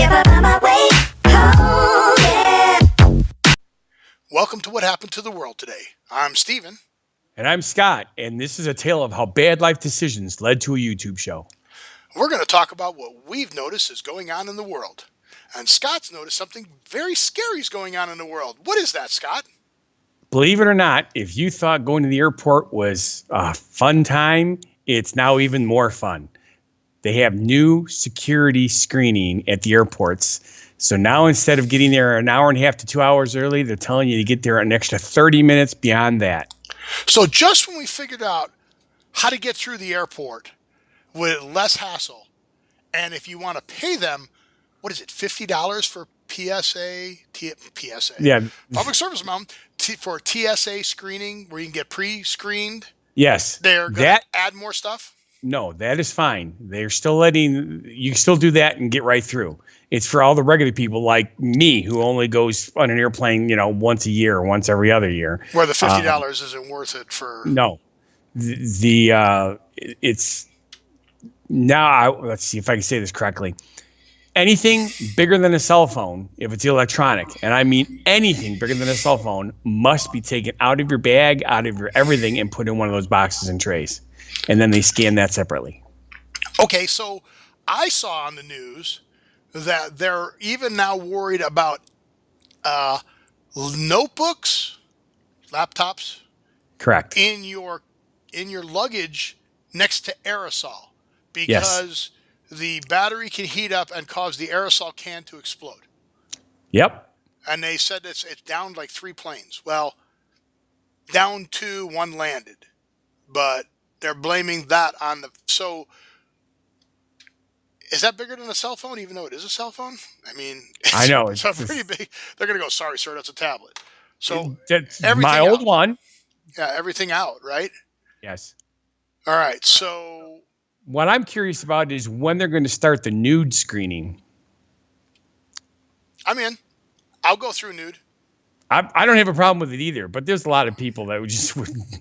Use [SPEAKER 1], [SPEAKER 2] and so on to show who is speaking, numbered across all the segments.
[SPEAKER 1] Never find my way home, yeah.
[SPEAKER 2] Welcome to What Happened to the World Today. I'm Steven.
[SPEAKER 3] And I'm Scott, and this is a tale of how bad life decisions led to a YouTube show.
[SPEAKER 2] We're going to talk about what we've noticed is going on in the world. And Scott's noticed something very scary is going on in the world. What is that, Scott?
[SPEAKER 3] Believe it or not, if you thought going to the airport was a fun time, it's now even more fun. They have new security screening at the airports. So now instead of getting there an hour and a half to 2 hours early, they're telling you to get there an extra 30 minutes beyond that.
[SPEAKER 2] So just when we figured out how to get through the airport with less hassle, and if you want to pay them, what is it, $50 for PSA?
[SPEAKER 3] Yeah.
[SPEAKER 2] Public Service Mountain, for TSA screening where you can get pre-screened?
[SPEAKER 3] Yes.
[SPEAKER 2] They're going to add more stuff?
[SPEAKER 3] No, that is fine. They're still letting you still do that and get right through. It's for all the regular people like me who only goes on an airplane, once a year or once every other year.
[SPEAKER 2] Where the $50 isn't worth it for.
[SPEAKER 3] No, it's now. Let's see if I can say this correctly. Anything bigger than a cell phone, if it's electronic, and I mean anything bigger than a cell phone, must be taken out of your bag, out of your everything, and put in one of those boxes and trays. And then they scan that separately.
[SPEAKER 2] Okay, so I saw on the news that they're even now worried about notebooks, laptops,
[SPEAKER 3] Correct.
[SPEAKER 2] in your luggage next to aerosol
[SPEAKER 3] Yes.
[SPEAKER 2] because the battery can heat up and cause the aerosol can to explode.
[SPEAKER 3] Yep.
[SPEAKER 2] And they said it's down like 3 planes. Well, down 2, 1 landed, but they're blaming that on the. So, is that bigger than a cell phone? Even though it is a cell phone, I mean,
[SPEAKER 3] I know.
[SPEAKER 2] it's a pretty big. They're gonna go. Sorry, sir, that's a tablet. So
[SPEAKER 3] That's
[SPEAKER 2] everything
[SPEAKER 3] my old
[SPEAKER 2] out.
[SPEAKER 3] one.
[SPEAKER 2] Yeah, everything out, right?
[SPEAKER 3] Yes.
[SPEAKER 2] All right. So
[SPEAKER 3] What I'm curious about is when they're going to start the nude screening.
[SPEAKER 2] I'm in. I'll go through nude.
[SPEAKER 3] I don't have a problem with it either, but there's a lot of people that would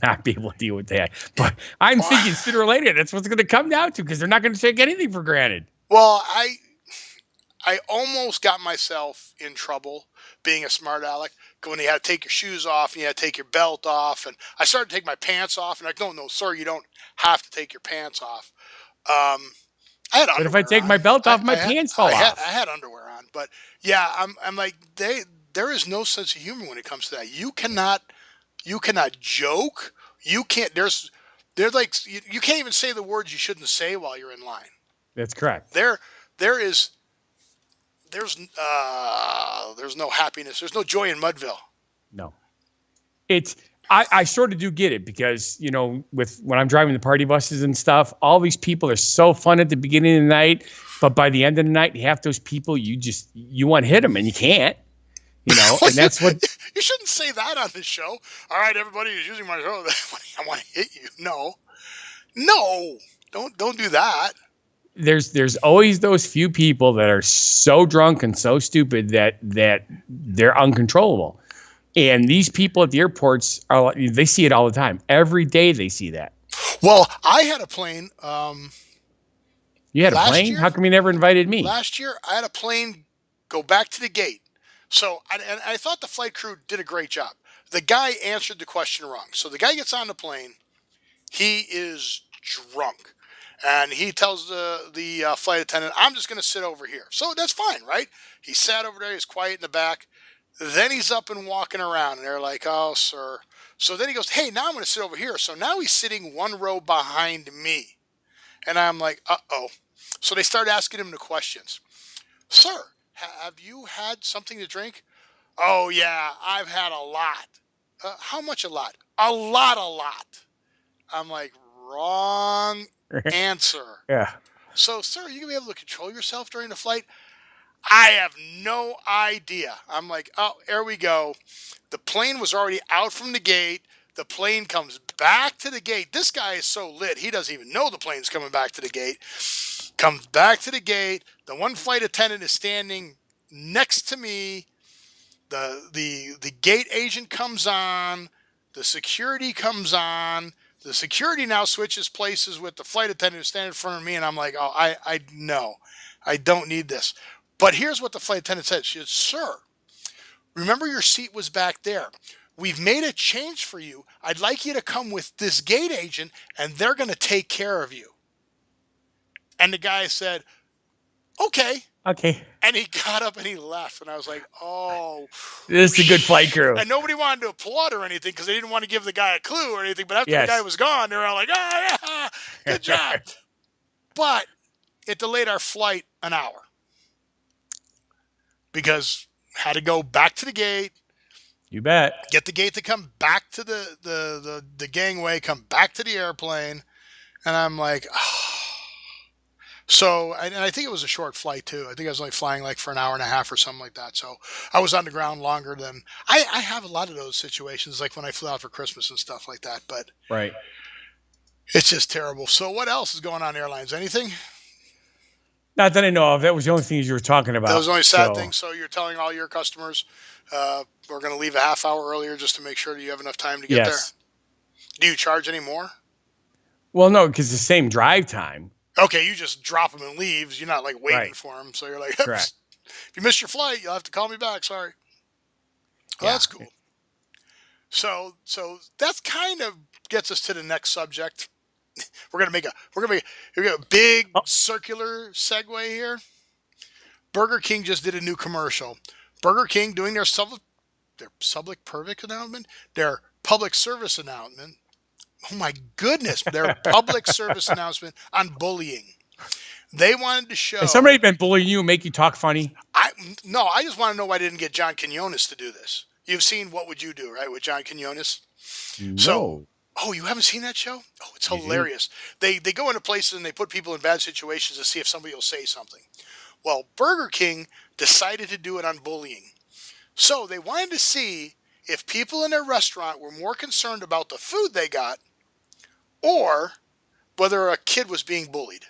[SPEAKER 3] not be able to deal with that. But I'm thinking sooner or later that's what's going to come down to because they're not going to take anything for granted.
[SPEAKER 2] Well, I almost got myself in trouble being a smart aleck when you had to take your shoes off and you had to take your belt off, and I started to take my pants off, and I go, no, sir, you don't have to take your pants off. I had
[SPEAKER 3] But if
[SPEAKER 2] underwear
[SPEAKER 3] I take
[SPEAKER 2] on.
[SPEAKER 3] my belt off, my
[SPEAKER 2] I had,
[SPEAKER 3] pants fall off.
[SPEAKER 2] I had underwear on, but yeah, I'm like there is no sense of humor when it comes to that. You cannot joke. You can't. They're like you can't even say the words you shouldn't say while you're in line.
[SPEAKER 3] That's correct.
[SPEAKER 2] There's no happiness. There's no joy in Mudville.
[SPEAKER 3] No. I sort of do get it because, with when I'm driving the party buses and stuff, all these people are so fun at the beginning of the night, but by the end of the night, half those people you want to hit them and you can't, and that's what.
[SPEAKER 2] You shouldn't say that on this show. All right, everybody who's using my show, I want to hit you. No, don't do that.
[SPEAKER 3] There's always those few people that are so drunk and so stupid that they're uncontrollable. And these people at the airports they see it all the time. Every day they see that.
[SPEAKER 2] Well, I had a plane.
[SPEAKER 3] You had a plane?
[SPEAKER 2] Year?
[SPEAKER 3] How come you never invited me?
[SPEAKER 2] Last year, I had a plane go back to the gate. So I thought the flight crew did a great job. The guy answered the question wrong. So the guy gets on the plane. He is drunk. And he tells the flight attendant, I'm just going to sit over here. So that's fine, right? He sat over there. He's quiet in the back. Then he's up and walking around. And they're like, oh, sir. So then he goes, hey, now I'm going to sit over here. So now he's sitting 1 row behind me. And I'm like, uh-oh. So they start asking him the questions. Sir, have you had something to drink? Oh, yeah, I've had a lot. How much a lot? A lot. I'm like, wrong answer.
[SPEAKER 3] Yeah.
[SPEAKER 2] So, sir, you gonna be able to control yourself during the flight? I have no idea. I'm like, oh, there we go. The plane was already out from the gate. The plane comes back to the gate. This guy is so lit, he doesn't even know the plane's coming back to the gate. Comes back to the gate. The one flight attendant is standing next to me. The gate agent comes on. The security comes on. The security now switches places with the flight attendant who's standing in front of me, and I'm like, oh, I know. I don't need this. But here's what the flight attendant said. She said, "Sir, remember your seat was back there. We've made a change for you. I'd like you to come with this gate agent, and they're going to take care of you." And the guy said, "Okay."
[SPEAKER 3] Okay.
[SPEAKER 2] And he got up and he left. And I was like, oh.
[SPEAKER 3] This is a good flight crew.
[SPEAKER 2] And nobody wanted to applaud or anything because they didn't want to give the guy a clue or anything. But after the
[SPEAKER 3] Yes.
[SPEAKER 2] guy was gone, they were all like, "Oh, yeah, good job." But it delayed our flight an hour because had to go back to the gate,
[SPEAKER 3] You bet.
[SPEAKER 2] get the gate to come back to the gangway, come back to the airplane. And I'm like, oh. So, and I think it was a short flight too. I think I was only flying like for an hour and a half or something like that. So I was on the ground longer than I have a lot of those situations, like when I flew out for Christmas and stuff like that. But
[SPEAKER 3] Right.
[SPEAKER 2] it's just terrible. So what else is going on airlines? Anything?
[SPEAKER 3] Not that I know of. That was the only things you were talking about.
[SPEAKER 2] That was the only sad
[SPEAKER 3] So,
[SPEAKER 2] thing. So you're telling all your customers we're going to leave a half hour earlier just to make sure that you have enough time to get
[SPEAKER 3] Yes.
[SPEAKER 2] there. Do you charge any more?
[SPEAKER 3] Well, no, because the same drive time.
[SPEAKER 2] Okay, you just drop them and leave. You're not like waiting
[SPEAKER 3] Right.
[SPEAKER 2] for them. So you're like,
[SPEAKER 3] Correct.
[SPEAKER 2] if you missed your flight, you'll have to call me back. Sorry. Well,
[SPEAKER 3] Yeah.
[SPEAKER 2] that's cool. So that's kind of gets us to the next subject. We're gonna make a big
[SPEAKER 3] Oh.
[SPEAKER 2] circular segue here. Burger King just did a new commercial. Burger King doing their public announcement, their public service announcement. Oh my goodness, their public service announcement on bullying. They wanted to show.
[SPEAKER 3] Has somebody been bullying you and make you talk funny?
[SPEAKER 2] I just want to know why they didn't get John Quinones to do this. You've seen What Would You Do, right, with John Quinones?
[SPEAKER 3] No.
[SPEAKER 2] So- Oh, you haven't seen that show? Oh, it's
[SPEAKER 3] You do?
[SPEAKER 2] hilarious. They go into places and they put people in bad situations to see if somebody will say something. Well, Burger King decided to do it on bullying. So they wanted to see if people in their restaurant were more concerned about the food they got or whether a kid was being bullied.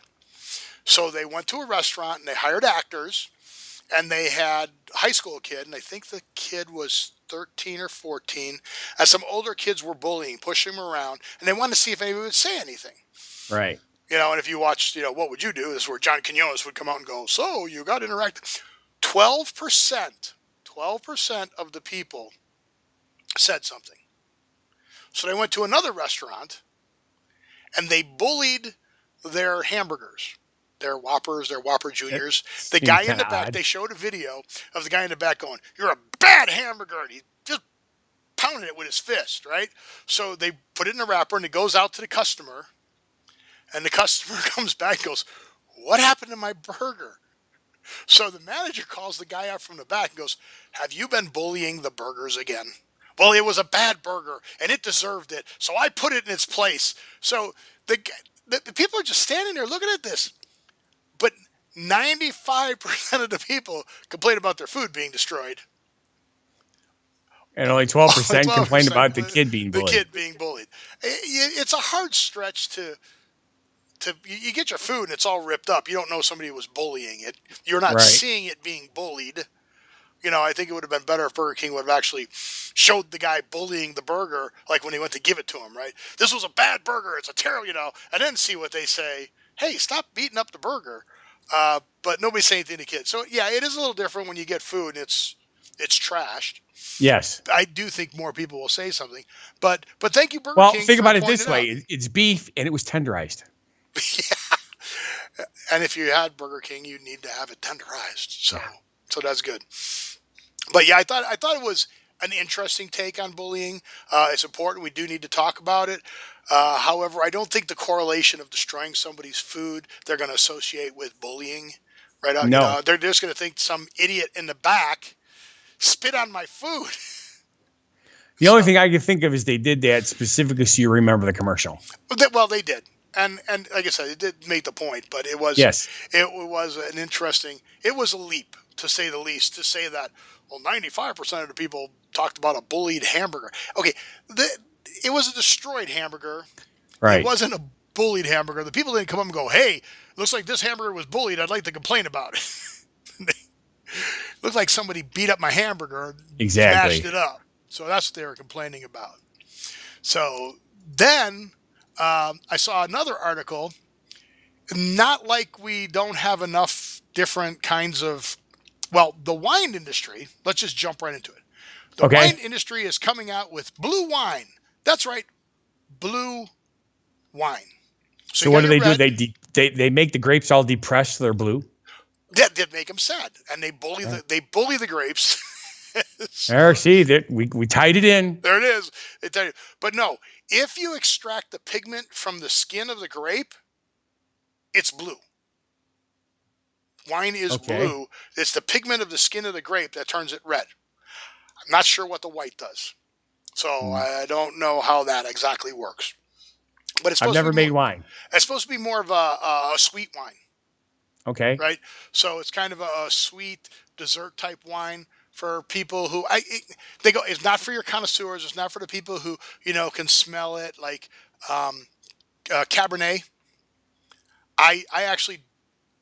[SPEAKER 2] So they went to a restaurant and they hired actors and they had a high school kid, and I think the kid was 13 or 14, and some older kids were bullying, pushing him around, and they wanted to see if anybody would say anything.
[SPEAKER 3] Right.
[SPEAKER 2] And if you watched, What Would You Do? This is where John Quinones would come out and go, "So you got to interact." 12% of the people said something. So they went to another restaurant and they bullied their hamburgers, their Whoppers, their Whopper Juniors. The guy in the
[SPEAKER 3] kinda
[SPEAKER 2] back,
[SPEAKER 3] odd.
[SPEAKER 2] they showed a video of the guy in the back going, "You're a bad hamburger." And he just pounding it with his fist, right? So they put it in a wrapper and it goes out to the customer. And the customer comes back and goes, "What happened to my burger?" So the manager calls the guy out from the back and goes, "Have you been bullying the burgers again?" "Well, it was a bad burger and it deserved it, so I put it in its place." So the people are just standing there looking at this. But 95% of the people complain about their food being destroyed.
[SPEAKER 3] And only 12%
[SPEAKER 2] 12%
[SPEAKER 3] complained about the kid being bullied.
[SPEAKER 2] The kid being bullied. It's a hard stretch to you get your food and it's all ripped up. You don't know somebody was bullying it. You're not
[SPEAKER 3] Right.
[SPEAKER 2] seeing it being bullied. I think it would have been better if Burger King would have actually showed the guy bullying the burger, like when he went to give it to him, right? "This was a bad burger. It's a terrible, and then see what they say. Hey, stop beating up the burger. But nobody's saying anything to kids. So yeah, it is a little different when you get food and it's trashed.
[SPEAKER 3] Yes.
[SPEAKER 2] I do think more people will say something. But thank you, Burger
[SPEAKER 3] Well,
[SPEAKER 2] King.
[SPEAKER 3] think
[SPEAKER 2] for
[SPEAKER 3] about it
[SPEAKER 2] pointing
[SPEAKER 3] this
[SPEAKER 2] out.
[SPEAKER 3] way. It's beef and it was tenderized.
[SPEAKER 2] And if you had Burger King, you need to have it tenderized. So
[SPEAKER 3] Yeah.
[SPEAKER 2] so that's good. But yeah, I thought it was an interesting take on bullying. It's important. We do need to talk about it. However, I don't think the correlation of destroying somebody's food they're going to associate with bullying. Right?
[SPEAKER 3] No.
[SPEAKER 2] They're just going to think some idiot in the back spit on my food.
[SPEAKER 3] The only thing I can think of is they did that specifically so you remember the commercial.
[SPEAKER 2] Well, they did. And like I said, it did make the point, but it was
[SPEAKER 3] Yes.
[SPEAKER 2] it was an interesting. It was a leap to say the least. To say that 95% of the people talked about a bullied hamburger. Okay, it was a destroyed hamburger.
[SPEAKER 3] Right.
[SPEAKER 2] It wasn't a bullied hamburger. The people didn't come up and go, "Hey, looks like this hamburger was bullied. I'd like to complain about it." Looked like somebody beat up my hamburger, and
[SPEAKER 3] Exactly.
[SPEAKER 2] smashed it up. So that's what they were complaining about. So then I saw another article. Not like we don't have enough different kinds of Well, the wine industry, let's just jump right into it. The
[SPEAKER 3] Okay.
[SPEAKER 2] wine industry is coming out with blue wine. That's right, blue wine.
[SPEAKER 3] So
[SPEAKER 2] you
[SPEAKER 3] what
[SPEAKER 2] got
[SPEAKER 3] do
[SPEAKER 2] your
[SPEAKER 3] they do?
[SPEAKER 2] red.
[SPEAKER 3] They make the grapes all depressed so they're blue.
[SPEAKER 2] That did make them sad, and they bully
[SPEAKER 3] Yeah.
[SPEAKER 2] the grapes.
[SPEAKER 3] There, see that we tied it in.
[SPEAKER 2] There it is. But no, if you extract the pigment from the skin of the grape, it's blue. Wine is
[SPEAKER 3] Okay.
[SPEAKER 2] blue. It's the pigment of the skin of the grape that turns it red. I'm not sure what the white does, so I don't know how that exactly works. But it's
[SPEAKER 3] I've
[SPEAKER 2] supposed
[SPEAKER 3] never
[SPEAKER 2] to be
[SPEAKER 3] made wine.
[SPEAKER 2] It's supposed to be more of a sweet wine,
[SPEAKER 3] Okay.
[SPEAKER 2] right? So it's kind of a sweet dessert type wine for people who they go. It's not for your connoisseurs. It's not for the people who can smell it like Cabernet. I actually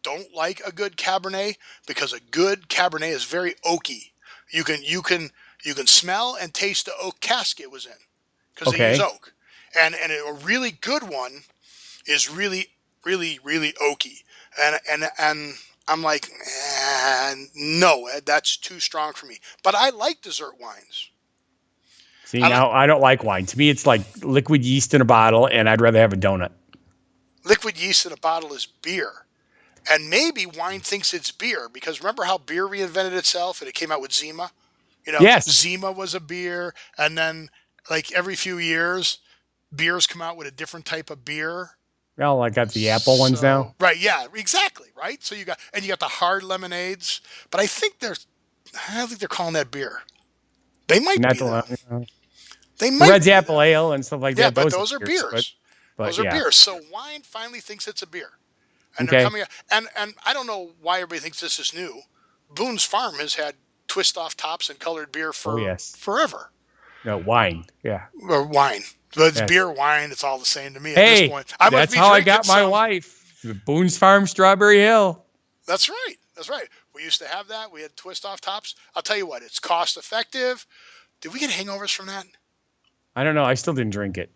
[SPEAKER 2] don't like a good Cabernet because a good Cabernet is very oaky. You can smell and taste the oak cask it was in because they
[SPEAKER 3] Okay.
[SPEAKER 2] use oak, and a really good one is really oaky, and I'm like, no, that's too strong for me. But I like dessert wines.
[SPEAKER 3] See, now I don't like wine. To me, it's like liquid yeast in a bottle, and I'd rather have a donut.
[SPEAKER 2] Liquid yeast in a bottle is beer. And maybe wine thinks it's beer because remember how beer reinvented itself and it came out with Zima?
[SPEAKER 3] Yes.
[SPEAKER 2] Zima was a beer, and then like every few years, beers come out with a different type of beer.
[SPEAKER 3] Well, I got the apple ones now.
[SPEAKER 2] Right, yeah, exactly, right? So you got the hard lemonades, but I don't think they're calling that beer. They might
[SPEAKER 3] Not
[SPEAKER 2] be.
[SPEAKER 3] the
[SPEAKER 2] They might
[SPEAKER 3] Red's
[SPEAKER 2] be,
[SPEAKER 3] Apple Ale and stuff like
[SPEAKER 2] Yeah,
[SPEAKER 3] that.
[SPEAKER 2] but those are beers.
[SPEAKER 3] But
[SPEAKER 2] Those are
[SPEAKER 3] yeah.
[SPEAKER 2] beers. So wine finally thinks it's a beer. And
[SPEAKER 3] Okay.
[SPEAKER 2] they're coming out. And I don't know why everybody thinks this is new. Boone's Farm has had twist off tops and colored beer for
[SPEAKER 3] yes.
[SPEAKER 2] forever.
[SPEAKER 3] No, wine. Yeah.
[SPEAKER 2] Or wine. But it's
[SPEAKER 3] Yes.
[SPEAKER 2] beer, wine, it's all the same to me at
[SPEAKER 3] Hey,
[SPEAKER 2] this point. I must
[SPEAKER 3] that's
[SPEAKER 2] be
[SPEAKER 3] how I
[SPEAKER 2] drinking
[SPEAKER 3] got my
[SPEAKER 2] some-
[SPEAKER 3] wife. Boone's Farm Strawberry Hill.
[SPEAKER 2] That's right. That's right. We used to have that. We had twist off tops. I'll tell you what, it's cost effective. Did we get hangovers from that?
[SPEAKER 3] I don't know. I still didn't drink it.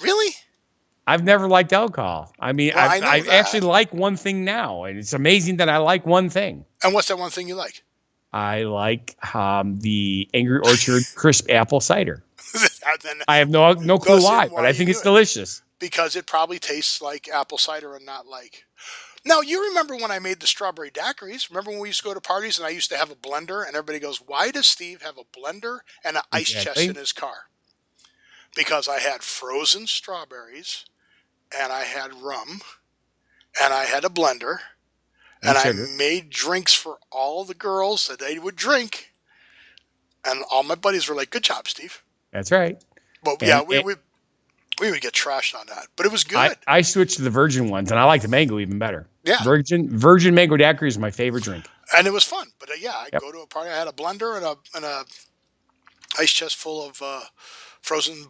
[SPEAKER 2] Really?
[SPEAKER 3] I've never liked alcohol. I mean,
[SPEAKER 2] Well, I know
[SPEAKER 3] I
[SPEAKER 2] that.
[SPEAKER 3] actually like one thing now, and it's amazing that I like one thing.
[SPEAKER 2] And what's that one thing you like?
[SPEAKER 3] I like the Angry Orchard crisp apple cider.
[SPEAKER 2] Then-
[SPEAKER 3] I have no clue
[SPEAKER 2] Goes in
[SPEAKER 3] why,
[SPEAKER 2] why
[SPEAKER 3] but I
[SPEAKER 2] you
[SPEAKER 3] think
[SPEAKER 2] do
[SPEAKER 3] it's
[SPEAKER 2] it.
[SPEAKER 3] delicious.
[SPEAKER 2] because it probably tastes like apple cider and not like. Now, you remember when I made the strawberry daiquiris? Remember when we used to go to parties and I used to have a blender and everybody goes, why does Steve have a blender and an ice chest
[SPEAKER 3] Exactly.
[SPEAKER 2] in his car? Because I had frozen strawberries and I had rum and I had a blender and I
[SPEAKER 3] sugar.
[SPEAKER 2] made drinks for all the girls that they would drink. And all my buddies were like, good job, Steve.
[SPEAKER 3] That's right.
[SPEAKER 2] But
[SPEAKER 3] And
[SPEAKER 2] yeah, we would get trashed on that. But it was good.
[SPEAKER 3] I switched to the virgin ones, and I like the mango even better.
[SPEAKER 2] Yeah.
[SPEAKER 3] Virgin mango daiquiri is my favorite drink.
[SPEAKER 2] And it was fun. But yeah, I'd
[SPEAKER 3] Yep.
[SPEAKER 2] go to a party. I had a blender and a ice chest full of frozen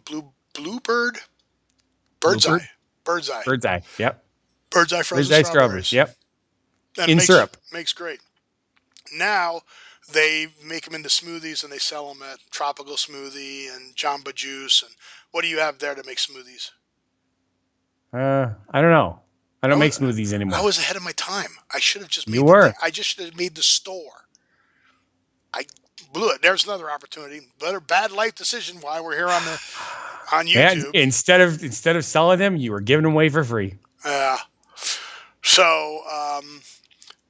[SPEAKER 2] bluebird, bird's
[SPEAKER 3] Bluebird?
[SPEAKER 2] eye, bird's eye,
[SPEAKER 3] Bird's eye. Yep.
[SPEAKER 2] bird's eye frozen
[SPEAKER 3] Bird's eye strawberries. Yep.
[SPEAKER 2] And
[SPEAKER 3] In
[SPEAKER 2] makes,
[SPEAKER 3] syrup.
[SPEAKER 2] Makes great. Now they make them into smoothies and they sell them at Tropical Smoothie and Jamba Juice. And what do you have there to make smoothies?
[SPEAKER 3] I don't know. I don't
[SPEAKER 2] I
[SPEAKER 3] make
[SPEAKER 2] was-
[SPEAKER 3] smoothies anymore.
[SPEAKER 2] I was ahead of my time. I should have just made
[SPEAKER 3] You were.
[SPEAKER 2] I just should have made the store. I blew it. There's another opportunity. Better bad life decision while we're here on
[SPEAKER 3] And
[SPEAKER 2] YouTube.
[SPEAKER 3] instead of selling them, you were giving them away for free.
[SPEAKER 2] So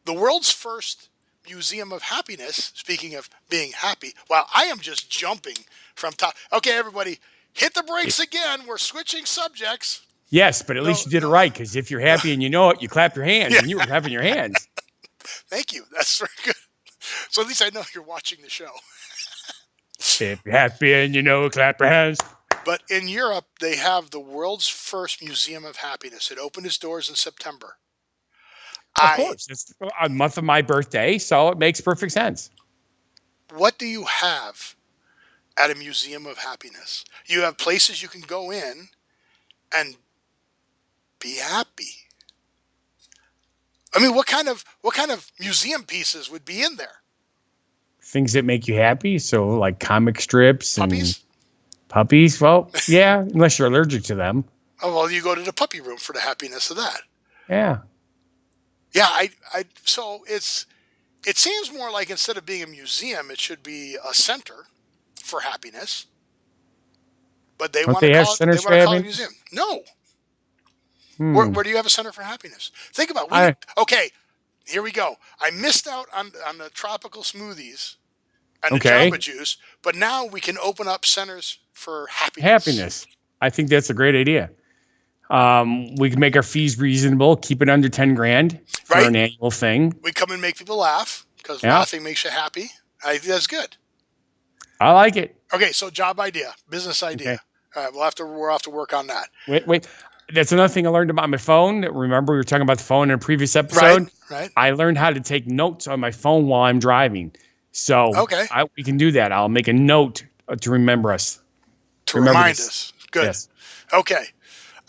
[SPEAKER 2] the world's first Museum of Happiness, speaking of being happy, well, I am just jumping from top. Okay, everybody, hit the brakes again. We're switching subjects.
[SPEAKER 3] Yes, but at least you did it right, because if you're happy and you know it, you clap your hands, and you were clapping your hands.
[SPEAKER 2] Thank you. That's very good. So at least I know you're watching the show.
[SPEAKER 3] If you're happy and you know it, clap your hands.
[SPEAKER 2] But in Europe, they have the world's first Museum of Happiness. It opened its doors in September.
[SPEAKER 3] Of course, it's a month of my birthday, so it makes perfect sense.
[SPEAKER 2] What do you have at a Museum of Happiness? You have places you can go in and be happy. I mean, what kind of museum pieces would be in there?
[SPEAKER 3] Things that make you happy, so like comic strips
[SPEAKER 2] Puppies?
[SPEAKER 3] and puppies. Well, yeah, unless you're allergic to them.
[SPEAKER 2] Oh, well, you go to the puppy room for the happiness of that.
[SPEAKER 3] Yeah.
[SPEAKER 2] Yeah, so It seems more like instead of being a museum, it should be a center for happiness. But they
[SPEAKER 3] Don't
[SPEAKER 2] want
[SPEAKER 3] they
[SPEAKER 2] to
[SPEAKER 3] have
[SPEAKER 2] call it. They
[SPEAKER 3] centers for
[SPEAKER 2] want to call it a
[SPEAKER 3] happiness?
[SPEAKER 2] museum. No.
[SPEAKER 3] Hmm.
[SPEAKER 2] Where do you have a center for happiness? Think about
[SPEAKER 3] I-
[SPEAKER 2] it. Okay, here we go. I missed out on the tropical smoothies and the
[SPEAKER 3] Okay.
[SPEAKER 2] Jamba Juice, but now we can open up centers for happiness.
[SPEAKER 3] Happiness. I think that's a great idea. We can make our fees reasonable, keep it under 10 grand for
[SPEAKER 2] Right.
[SPEAKER 3] an annual thing.
[SPEAKER 2] We come and make people laugh because
[SPEAKER 3] Yeah.
[SPEAKER 2] laughing makes you happy. I think that's good.
[SPEAKER 3] I like it.
[SPEAKER 2] Okay, so job idea, business idea.
[SPEAKER 3] Okay.
[SPEAKER 2] All right, we'll have to work on that.
[SPEAKER 3] Wait. That's another thing I learned about my phone. Remember, we were talking about the phone in a previous episode?
[SPEAKER 2] Right.
[SPEAKER 3] I learned how to take notes on my phone while I'm driving. So
[SPEAKER 2] Okay.
[SPEAKER 3] we can do that. I'll make a note to remember us.
[SPEAKER 2] To
[SPEAKER 3] Remember
[SPEAKER 2] remind
[SPEAKER 3] this.
[SPEAKER 2] us. Good.
[SPEAKER 3] Yes.
[SPEAKER 2] Okay.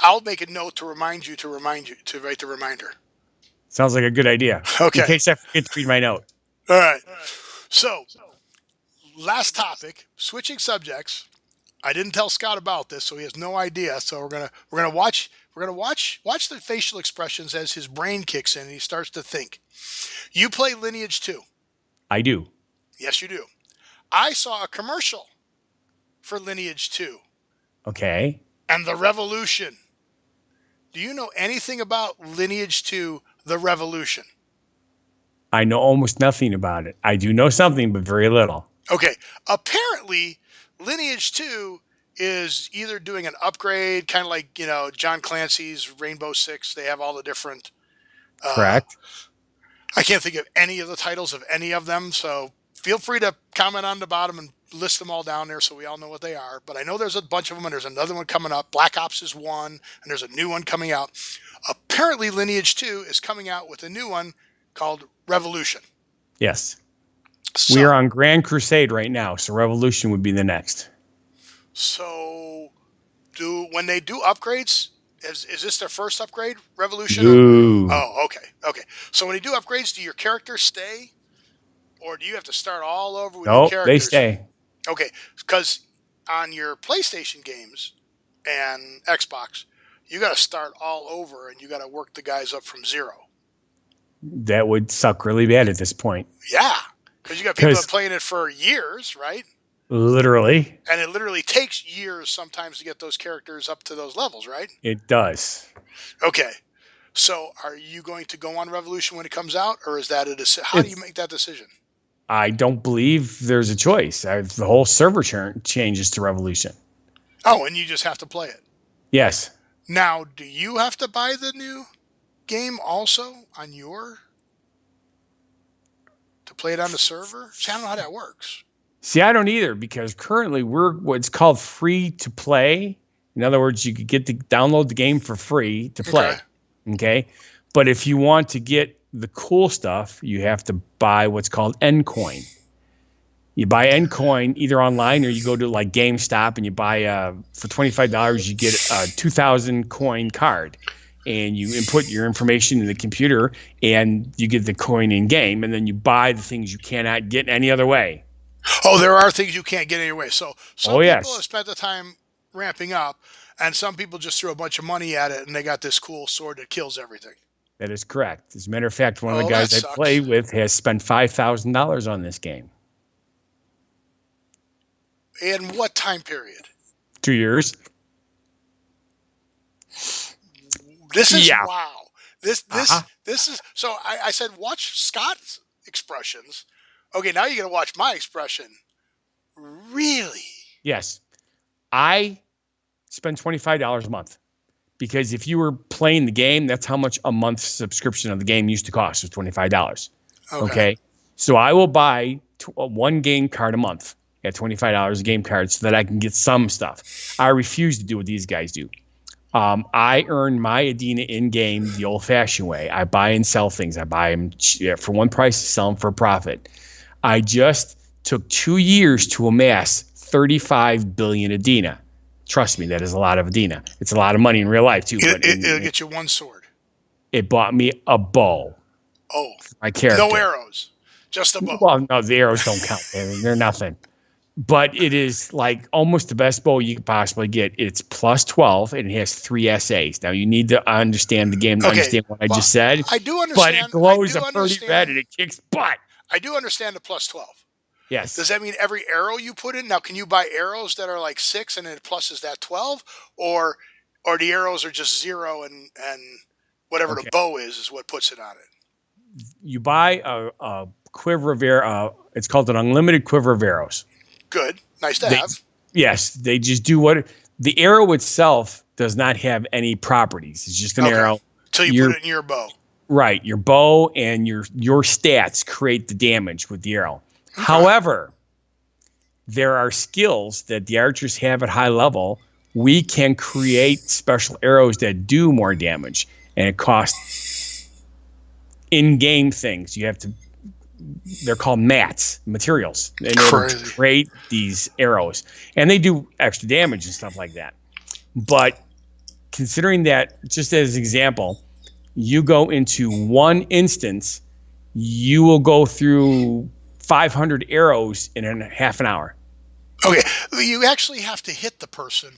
[SPEAKER 2] I'll make a note to remind you to write the reminder.
[SPEAKER 3] Sounds like a good idea.
[SPEAKER 2] Okay.
[SPEAKER 3] In case I forget to read my note.
[SPEAKER 2] All right. So, last topic, switching subjects. I didn't tell Scott about this, so he has no idea. So we're gonna watch the facial expressions as his brain kicks in and he starts to think. You play Lineage 2.
[SPEAKER 3] I do.
[SPEAKER 2] Yes, you do. I saw a commercial for Lineage 2
[SPEAKER 3] Okay.
[SPEAKER 2] and the Revolution. Do you know anything about Lineage 2, the Revolution?
[SPEAKER 3] I know almost nothing about it. I do know something, but very little.
[SPEAKER 2] Okay. Apparently, Lineage 2 is either doing an upgrade, kind of like, John Clancy's Rainbow Six. They have all the different.
[SPEAKER 3] Correct?
[SPEAKER 2] I can't think of any of the titles of any of them. So feel free to comment on the bottom and list them all down there so we all know what they are. But I know there's a bunch of them and there's another one coming up. Black Ops is one and there's a new one coming out. Apparently, Lineage 2 is coming out with a new one called Revolution.
[SPEAKER 3] Yes.
[SPEAKER 2] So,
[SPEAKER 3] We are on Grand Crusade right now, so Revolution would be the next.
[SPEAKER 2] So, when they do upgrades, is this their first upgrade, Revolution?
[SPEAKER 3] Ooh.
[SPEAKER 2] Oh, okay. So when you do upgrades, do your characters stay, or do you have to start all over with new
[SPEAKER 3] Nope,
[SPEAKER 2] characters?
[SPEAKER 3] they stay.
[SPEAKER 2] Okay, because on your PlayStation games and Xbox, you got to start all over and you got to work the guys up from zero.
[SPEAKER 3] That would suck really bad at this point.
[SPEAKER 2] Yeah, because you got people that
[SPEAKER 3] 'Cause-
[SPEAKER 2] are playing it for years, right?
[SPEAKER 3] Literally,
[SPEAKER 2] And it literally takes years sometimes to get those characters up to those levels, right?
[SPEAKER 3] it does.
[SPEAKER 2] Okay. So are you going to go on Revolution when it comes out, or is that a decision? How do you make that decision?
[SPEAKER 3] I don't believe there's a choice. The whole server changes to Revolution.
[SPEAKER 2] Oh, and you just have to play it.
[SPEAKER 3] Yes.
[SPEAKER 2] Now, do you have to buy the new game also on to play it on the server? See, I don't know how that works.
[SPEAKER 3] See, I don't either because currently we're what's called free to play. In other words, you could get to download the game for free to play. Okay. But if you want to get the cool stuff, you have to buy what's called Ncoin. You buy Ncoin either online or you go to like GameStop and you buy for $25 you get a 2,000 coin card. And you input your information in the computer and you get the coin in game, and then you buy the things you cannot get any other way.
[SPEAKER 2] Oh, there are things you can't get anyway. So some people
[SPEAKER 3] yes.
[SPEAKER 2] have spent the time ramping up, and some people just threw a bunch of money at it, and they got this cool sword that kills everything.
[SPEAKER 3] That is correct. As a matter of fact, one of the
[SPEAKER 2] Oh,
[SPEAKER 3] guys
[SPEAKER 2] that
[SPEAKER 3] I
[SPEAKER 2] sucks.
[SPEAKER 3] play with has spent $5,000 on this game.
[SPEAKER 2] In what time period?
[SPEAKER 3] 2 years.
[SPEAKER 2] This is
[SPEAKER 3] Yeah.
[SPEAKER 2] wow. This
[SPEAKER 3] Uh-huh.
[SPEAKER 2] this is so. I said watch Scott's expressions. Okay, now you're gonna watch my expression. Really?
[SPEAKER 3] Yes. I spend $25 a month because if you were playing the game, that's how much a month subscription of the game used to cost, was $25. Okay. So I will buy one game card a month at $25 a game card so that I can get some stuff. I refuse to do what these guys do. I earn my Adina in game the old fashioned way. I buy and sell things. I buy them for one price, sell them for a profit. I just took 2 years to amass 35 billion Adina. Trust me, that is a lot of Adina. It's a lot of money in real life too. But
[SPEAKER 2] It'll get you one sword.
[SPEAKER 3] it bought me a bow.
[SPEAKER 2] Oh,
[SPEAKER 3] My character.
[SPEAKER 2] no arrows, just a bow.
[SPEAKER 3] Well, no, the arrows don't count. They're nothing. But it is like almost the best bow you could possibly get. It's plus 12 and it has 3 essays. Now you need to understand the game to
[SPEAKER 2] Okay,
[SPEAKER 3] understand what I
[SPEAKER 2] well,
[SPEAKER 3] just said.
[SPEAKER 2] I do understand.
[SPEAKER 3] But it glows
[SPEAKER 2] I
[SPEAKER 3] a
[SPEAKER 2] do
[SPEAKER 3] pretty
[SPEAKER 2] understand.
[SPEAKER 3] red and it kicks butt.
[SPEAKER 2] I do understand the plus 12.
[SPEAKER 3] Yes.
[SPEAKER 2] Does that mean every arrow you put in? Now, can you buy arrows that are like 6 and then plus is that 12? Or the arrows are just 0 and whatever the bow is what puts it on it?
[SPEAKER 3] You buy a quiver of arrow. It's called an unlimited quiver of arrows.
[SPEAKER 2] Good. Nice to have.
[SPEAKER 3] Yes. They just do what the arrow itself does not have any properties. It's just an arrow.
[SPEAKER 2] Till you put it in your bow.
[SPEAKER 3] Right. Your bow and your stats create the damage with the arrow.
[SPEAKER 2] Okay.
[SPEAKER 3] However, there are skills that the archers have at high level. We can create special arrows that do more damage, and it costs in-game things. You have to, they're called mats, materials, in order to create these arrows. And they do extra damage and stuff like that. But considering that, just as an example, you go into one instance, you will go through 500 arrows in half an hour.
[SPEAKER 2] Okay, you actually have to hit the person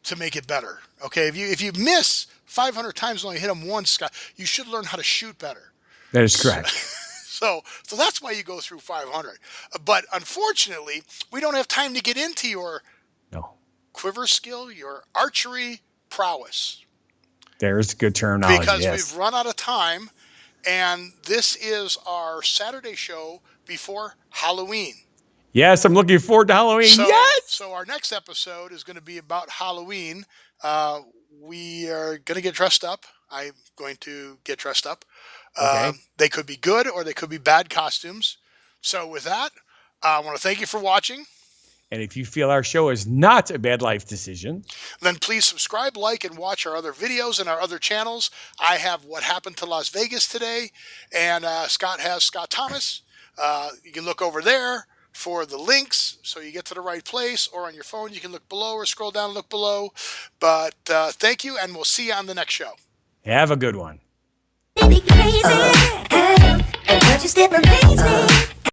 [SPEAKER 2] to make it better. Okay, if you miss 500 times and only hit them once, Scott, you should learn how to shoot better.
[SPEAKER 3] That is correct.
[SPEAKER 2] So that's why you go through 500. But unfortunately, we don't have time to get into your quiver skill, your archery prowess.
[SPEAKER 3] There's good terminology.
[SPEAKER 2] Because we've run out of time, and this is our Saturday show before Halloween.
[SPEAKER 3] Yes, I'm looking forward to Halloween.
[SPEAKER 2] So our next episode is going to be about Halloween. We are going to get dressed up. I'm going to get dressed up.
[SPEAKER 3] Okay.
[SPEAKER 2] They could be good or they could be bad costumes. So with that, I want to thank you for watching.
[SPEAKER 3] And if you feel our show is not a bad life decision,
[SPEAKER 2] then please subscribe, like, and watch our other videos and our other channels. I have What Happened to Las Vegas today, and Scott has Scott Thomas. You can look over there for the links so you get to the right place, or on your phone you can look below or scroll down and look below. But thank you, and we'll see you on the next show.
[SPEAKER 3] have a good one.
[SPEAKER 1] Baby crazy, hey, and don't you step on crazy.